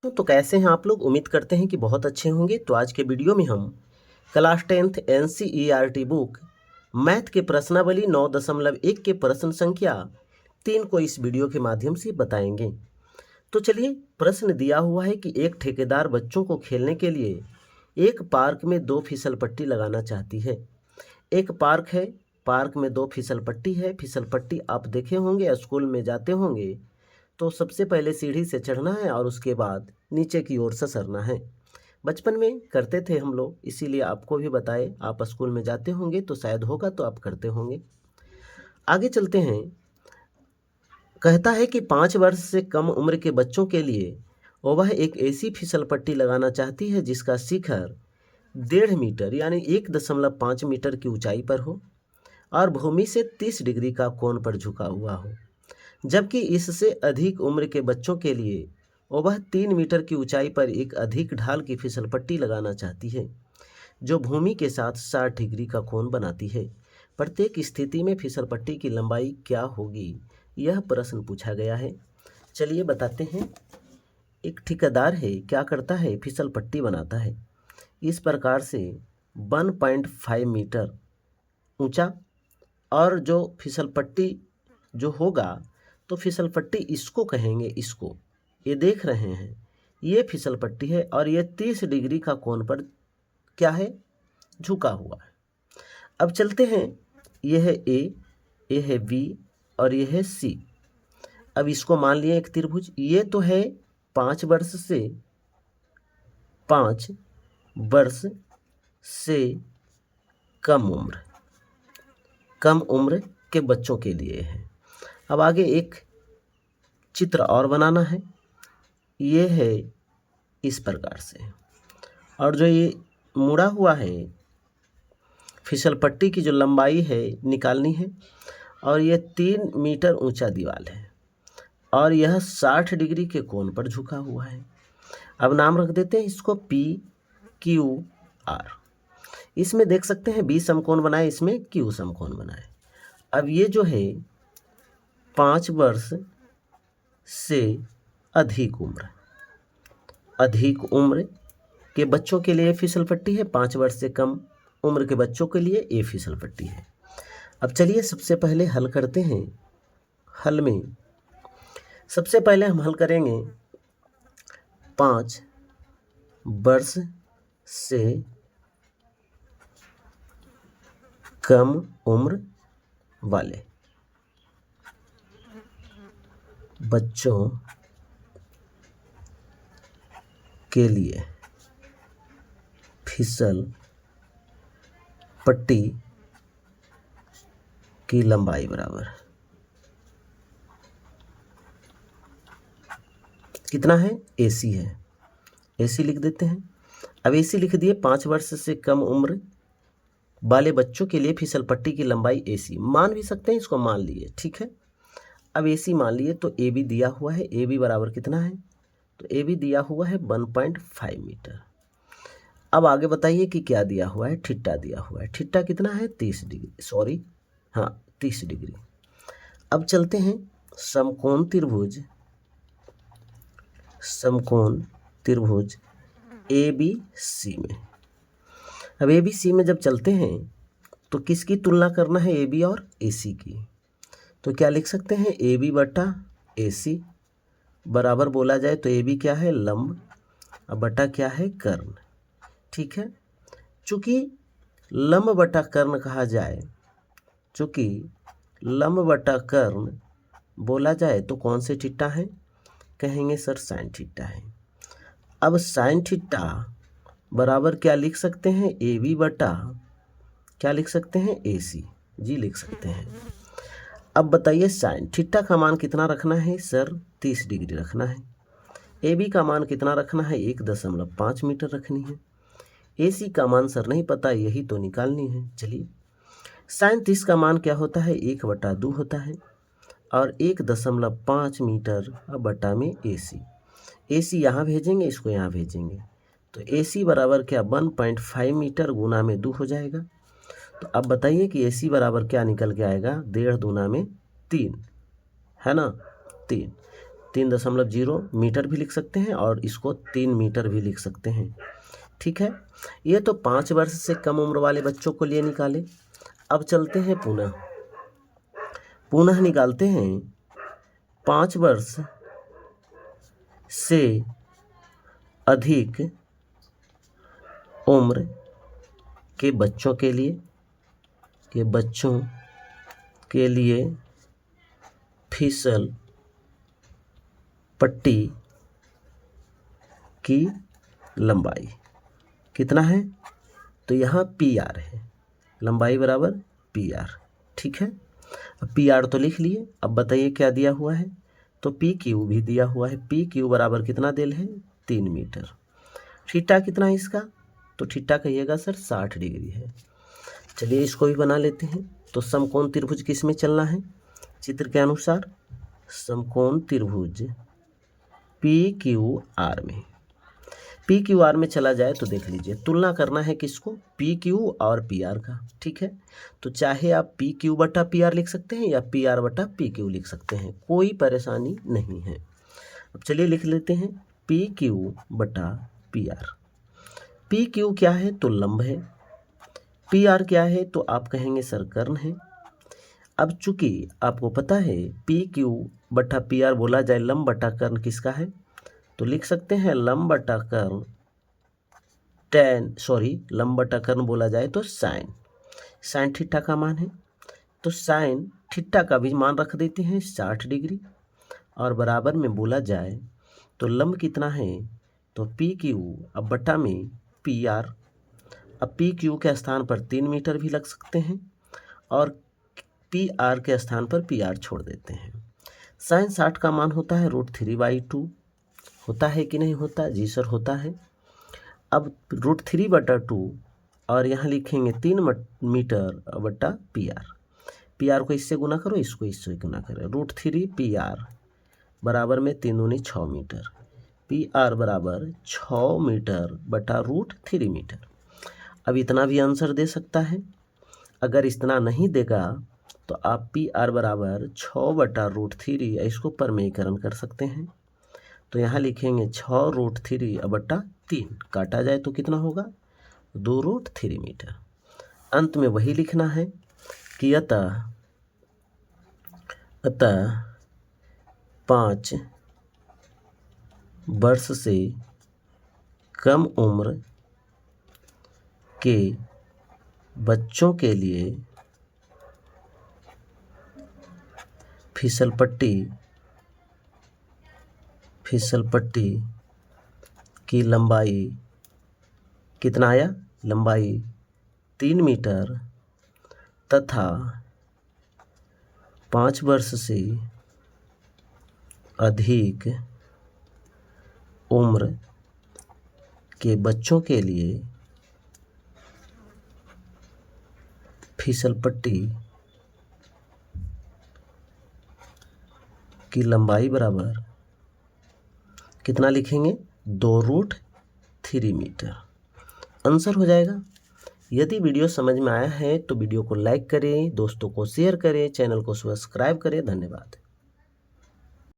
तो कैसे हैं आप लोग। उम्मीद करते हैं कि बहुत अच्छे होंगे। तो आज के वीडियो में हम class 10th NCERT book math के प्रश्नावली 9.1 के प्रश्न संख्या 3 को इस वीडियो के माध्यम से बताएंगे। तो चलिए, प्रश्न दिया हुआ है कि एक ठेकेदार बच्चों को खेलने के लिए एक पार्क में 2 फिसल पट्टी लगाना चाहती है। एक पार्क है, पार्क में 2 फिसल पट्टी है। फिसल पट्टी आप देखे होंगे, स्कूल में जाते होंगे तो सबसे पहले सीढ़ी से चढ़ना है और उसके बाद नीचे की ओर ससरना है। बचपन में करते थे हम लोग, इसीलिए आपको भी बताए। आप स्कूल में जाते होंगे तो शायद होगा, तो आप करते होंगे। आगे चलते हैं। कहता है कि 5 वर्ष से कम उम्र के बच्चों के लिए वह एक ऐसी फिसल पट्टी लगाना चाहती है जिसका शिखर 1.5 मीटर यानी 1.5 मीटर की ऊंचाई पर हो और भूमि से 30 डिग्री का कोण पर झुका हुआ हो, जबकि इससे अधिक उम्र के बच्चों के लिए वह 3 मीटर की ऊंचाई पर एक अधिक ढाल की फिसलपट्टी लगाना चाहती है जो भूमि के साथ 60 डिग्री का कोण बनाती है। प्रत्येक स्थिति में फिसलपट्टी की लंबाई क्या होगी, यह प्रश्न पूछा गया है। चलिए बताते हैं। एक ठेकेदार है, क्या करता है, फिसलपट्टी बनाता है इस प्रकार से 1.5 मीटर ऊंचा, और जो फिसलपट्टी जो होगा तो फिसलपट्टी इसको कहेंगे, इसको ये देख रहे हैं, ये फिसलपट्टी है और ये 30 डिग्री का कोण पर क्या है, झुका हुआ है। अब चलते हैं। ये है ए, ये है बी और ये है सी। अब इसको मान लिया एक त्रिभुज। ये तो है 5 वर्ष से कम उम्र के बच्चों के लिए है। अब आगे एक चित्र और बनाना है। ये है इस प्रकार से, और जो ये मुड़ा हुआ है, फिसलपट्टी की जो लंबाई है निकालनी है, और ये 3 मीटर ऊंचा दीवार है और यह 60 डिग्री के कोण पर झुका हुआ है। अब नाम रख देते हैं इसको PQR। इसमें देख सकते हैं B समकोण बनाए, इसमें Q समकोण बनाए। अब ये जो है 5 वर्ष से अधिक उम्र के बच्चों के लिए फिसलपट्टी है, 5 वर्ष से कम उम्र के बच्चों के लिए ये फिसलपट्टी है। अब चलिए सबसे पहले हल करते हैं। हल में सबसे पहले हम हल करेंगे 5 वर्ष से कम उम्र वाले बच्चों के लिए फिसल पट्टी की लंबाई बराबर कितना है, AC है। AC लिख देते हैं। अब AC लिख दिए। 5 वर्ष से कम उम्र वाले बच्चों के लिए फिसलपट्टी की लंबाई AC मान भी सकते हैं, इसको मान लिए, ठीक है। अब AC मान लिए तो AB दिया हुआ है। AB बराबर कितना है, तो AB दिया हुआ है 1.5 मीटर। अब आगे बताइए कि क्या दिया हुआ है, थीटा दिया हुआ है। थीटा कितना है, 30 डिग्री, हाँ 30 डिग्री। अब चलते हैं समकोण त्रिभुज ABC में। अब ABC में जब चलते हैं तो किसकी तुलना करना है, AB और AC की। तो क्या लिख सकते हैं, AB बटा AC बराबर बोला जाए तो AB क्या है, लंब, और बटा क्या है, कर्ण, ठीक है। चूँकि लंब बटा कर्ण कहा जाए, चूँकि लंब बटा कर्ण बोला जाए तो कौन से थीटा है, कहेंगे सर साइन थीटा है। अब साइन थीटा बराबर क्या लिख सकते हैं, AB बटा क्या लिख सकते हैं, AC, जी लिख सकते हैं। अब बताइए साइन थीटा का मान कितना रखना है सर, 30 डिग्री रखना है। AB का मान कितना रखना है, 1.5 मीटर रखनी है। AC का मान सर नहीं पता, यही तो निकालनी है। चलिए, साइन 30 का मान क्या होता है, 1/2 होता है, और 1.5 मीटर बटा में AC यहाँ भेजेंगे, इसको यहाँ भेजेंगे, तो AC बराबर क्या, 1.5 मीटर गुना में 2 हो जाएगा। तो अब बताइए कि AC बराबर क्या निकल के आएगा, 1.5 दूना में 3, है ना, 3। 3.0 मीटर भी लिख सकते हैं और इसको 3 मीटर भी लिख सकते हैं। ठीक है, ये तो 5 वर्ष से कम उम्र वाले बच्चों को लिए निकाले। अब चलते हैं पुनः निकालते हैं 5 वर्ष से अधिक उम्र के बच्चों के लिए फिसल पट्टी की लंबाई कितना है? तो यहाँ PR है, लंबाई बराबर PR। ठीक है, अब PR तो लिख लिए। अब बताइए क्या दिया हुआ है? तो PQ भी दिया हुआ है। PQ बराबर कितना दिल है? 3 मीटर। थीटा कितना है इसका? तो थीटा कहिएगा सर 60 डिग्री है। चलिए इसको भी बना लेते हैं। तो समकोण त्रिभुज किस में चलना है? चित्र के अनुसार समकोण त्रिभुज PQR में। PQR में चला जाए तो देख लीजिए, तुलना करना है किसको? PQ और PR का। ठीक है, तो चाहे आप PQ बटा PR लिख सकते हैं या PR बटा PQ लिख सकते हैं, कोई परेशानी नहीं है। अब चलिए लिख लेते हैं PQ बटा PR। PQ क्या है? तो लंब है। PR क्या है? तो आप कहेंगे सर कर्ण है। अब चूंकि आपको पता है PQ बटा PR बोला जाए लंब बटा कर्ण किसका है, तो लिख सकते हैं लंब बटा कर्ण लंब बटा कर्ण बोला जाए तो साइन थीटा का मान है। तो साइन थीटा का भी मान रख देते हैं 60 डिग्री, और बराबर में बोला जाए तो लंब कितना है? तो PQ अब बटा में PR। अब PQ के स्थान पर 3 मीटर भी लग सकते हैं और PR के स्थान पर PR छोड़ देते हैं। साइन 60 का मान होता है √3/2। होता है कि नहीं होता? जी सर होता है। अब √3/2 और यहाँ लिखेंगे 3 मीटर बटा PR को इससे गुना करो, इसको इससे गुना करो। √3 PR बराबर में 3 दूनी 6 मीटर। PR बराबर 6 मीटर बटा √3 मीटर। अब इतना भी आंसर दे सकता है। अगर इतना नहीं देगा तो आप PR बराबर 6 बटा √3 इसको परमेयीकरण कर सकते हैं। तो यहाँ लिखेंगे 6 √3 बटा 3, काटा जाए तो कितना होगा? 2 √3 मीटर। अंत में वही लिखना है कि अतः 5 वर्ष से कम उम्र के बच्चों के लिए फिसल पट्टी की लंबाई कितना आया? लंबाई 3 मीटर तथा 5 वर्ष से अधिक उम्र के बच्चों के लिए फिसल पट्टी की लंबाई बराबर कितना लिखेंगे? 2 √3 मीटर। आंसर हो जाएगा। यदि वीडियो समझ में आया है तो वीडियो को लाइक करें, दोस्तों को शेयर करें, चैनल को सब्सक्राइब करें। धन्यवाद।